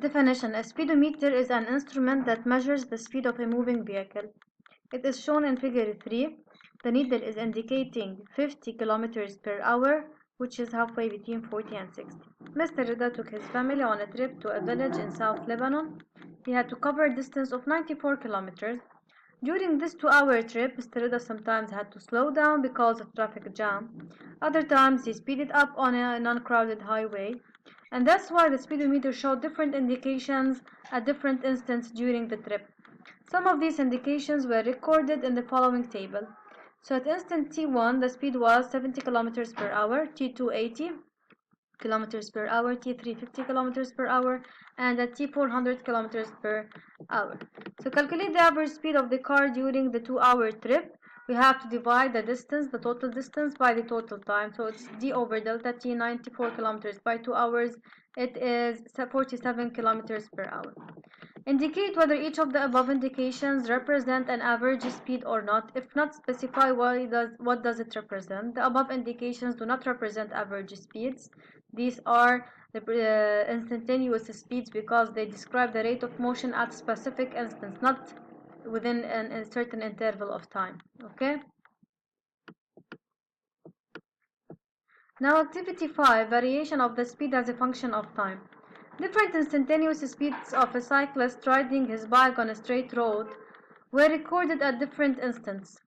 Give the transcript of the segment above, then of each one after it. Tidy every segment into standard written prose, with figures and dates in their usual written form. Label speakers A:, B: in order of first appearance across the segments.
A: Definition: a speedometer is an instrument that measures the speed of a moving vehicle. It is shown in figure 3. The needle is indicating 50 kilometers per hour, which is halfway between 40 and 60. Mr. Rida took his family on a trip to a village in South Lebanon. He had to cover a distance of 94 kilometers. During this 2-hour trip, Mr. Rida sometimes had to slow down because of traffic jam. Other times he speeded up on a non-crowded highway. And that's why the speedometer showed different indications at different instants during the trip. Some of these indications were recorded in the following table. So at instant T1, the speed was 70 km per hour, T2 80 km per hour, T3 50 km per hour, and at T4 100 km per hour. So calculate the average speed of the car during the 2-hour trip. We have to divide the distance, the total distance, by the total time. So it's d over delta t, 94 kilometers by 2 hours. It is 47 kilometers per hour. Indicate whether each of the above indications represent an average speed or not. If not, specify what does it represent. The above indications do not represent average speeds. These are the instantaneous speeds because they describe the rate of motion at a specific instance, not within a certain interval of time. Okay. Now activity 5, variation of the speed as a function of time. Different instantaneous speeds of a cyclist riding his bike on a straight road were recorded at different instants.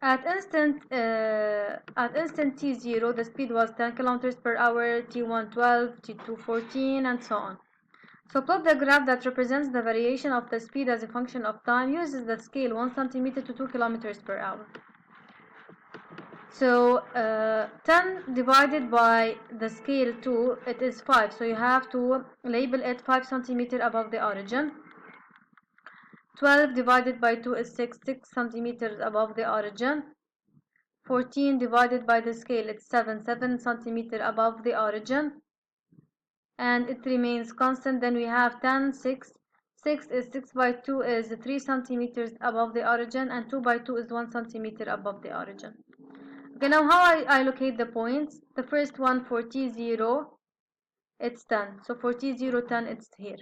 A: At instant t0, the speed was 10 km per hour, t1 12, t2 14, and so on. So plot the graph that represents the variation of the speed as a function of time. Uses the scale 1 cm to 2 km per hour. So 10 divided by the scale 2, it is 5. So you have to label it 5 cm above the origin. 12 divided by 2 is 6 centimeters above the origin. 14 divided by the scale, it's 7 centimeters above the origin. And it remains constant. Then we have 10, 6. 6 is 6 by 2 is 3 centimeters above the origin, and 2 by 2 is 1 centimeter above the origin. Okay, now how I locate the points? The first one for T0, it's 10. So for T0, 10, it's here.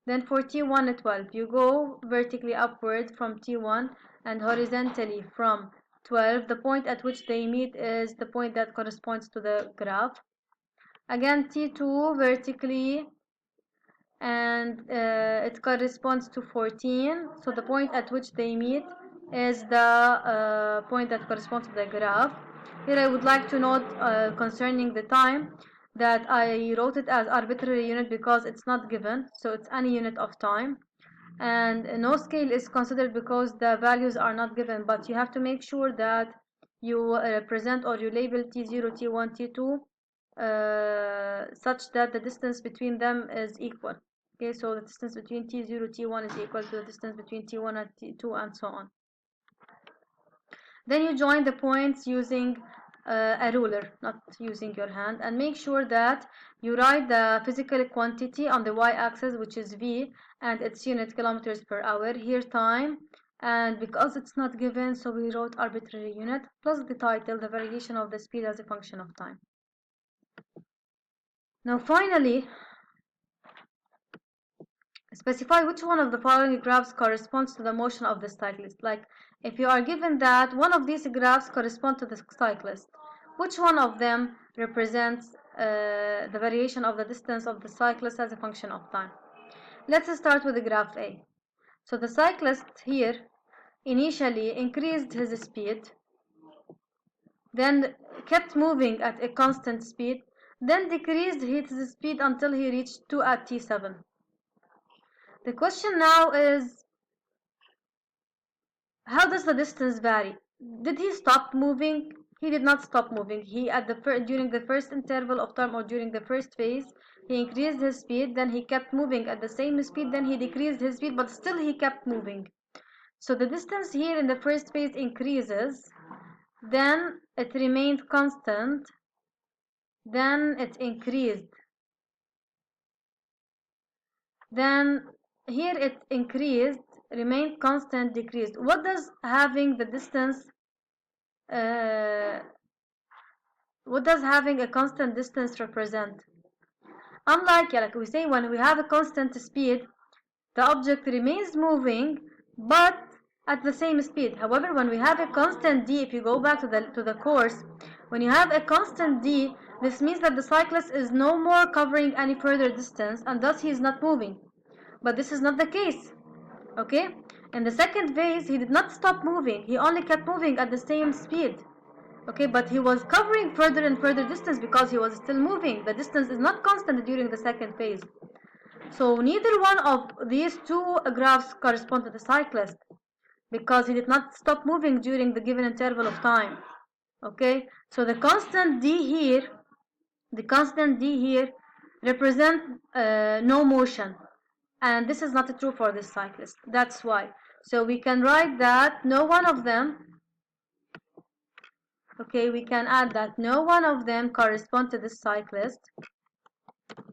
A: Then for T1, 12. You go vertically upward from T1 and horizontally from 12. The point at which they meet is the point that corresponds to the graph. Again, T2 vertically, and it corresponds to 14. So the point at which they meet is the point that corresponds to the graph. Here I would like to note concerning the time that I wrote it as arbitrary unit because it's not given, so it's any unit of time. And no scale is considered because the values are not given, but you have to make sure that you represent or you label T0, T1, T2 such that the distance between them is equal. Okay, so the distance between T0, T1 is equal to the distance between T1 and T2, and so on. Then you join the points using a ruler, not using your hand, and make sure that you write the physical quantity on the y-axis, which is v, and its unit kilometers per hour. Here time, and because it's not given, so we wrote arbitrary unit, plus the title, the variation of the speed as a function of time. Now finally, specify which one of the following graphs corresponds to the motion of the cyclist. Like if you are given that one of these graphs correspond to the cyclist, which one of them represents the variation of the distance of the cyclist as a function of time? Let's start with the graph A. So the cyclist here initially increased his speed, then kept moving at a constant speed, then decreased his speed until he reached 2 at T7. The question now is, how does the distance vary? Did he stop moving? He did not stop moving. He during the first interval of time, or during the first phase, he increased his speed, then he kept moving at the same speed, then he decreased his speed, but still he kept moving. So the distance here in the first phase increases, then it remained constant, then it increased, then here it increased, remained constant, decreased. What does having the distance what does having a constant distance represent? Unlike, like we say, when we have a constant speed, the object remains moving, but at the same speed. However, when we have a constant d, if you go back to the course, when you have a constant d, this means that the cyclist is no more covering any further distance, and thus he is not moving. But this is not the case. Okay? In the second phase, he did not stop moving. He only kept moving at the same speed. Okay, but he was covering further and further distance because he was still moving. The distance is not constant during the second phase. So neither one of these two graphs correspond to the cyclist because he did not stop moving during the given interval of time. Okay, so the constant d here represent no motion, and this is not true for this cyclist. That's why. So we can write that no one of them. Okay, we can add that no one of them correspond to this cyclist.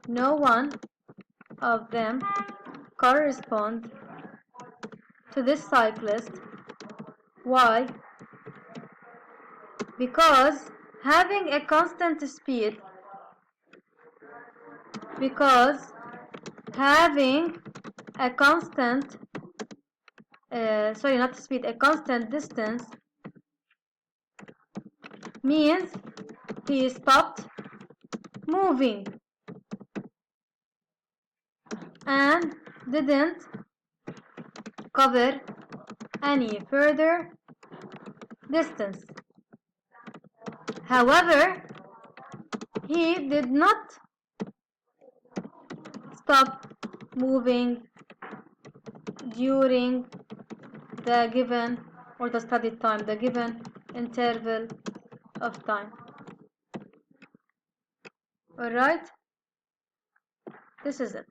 A: No one of them correspond to this cyclist. Why? Because having a constant speed, a constant a constant distance means he stopped moving and didn't cover any further distance. However, he did not stop moving during the given or the studied time, the given interval of time. Alright, this is it.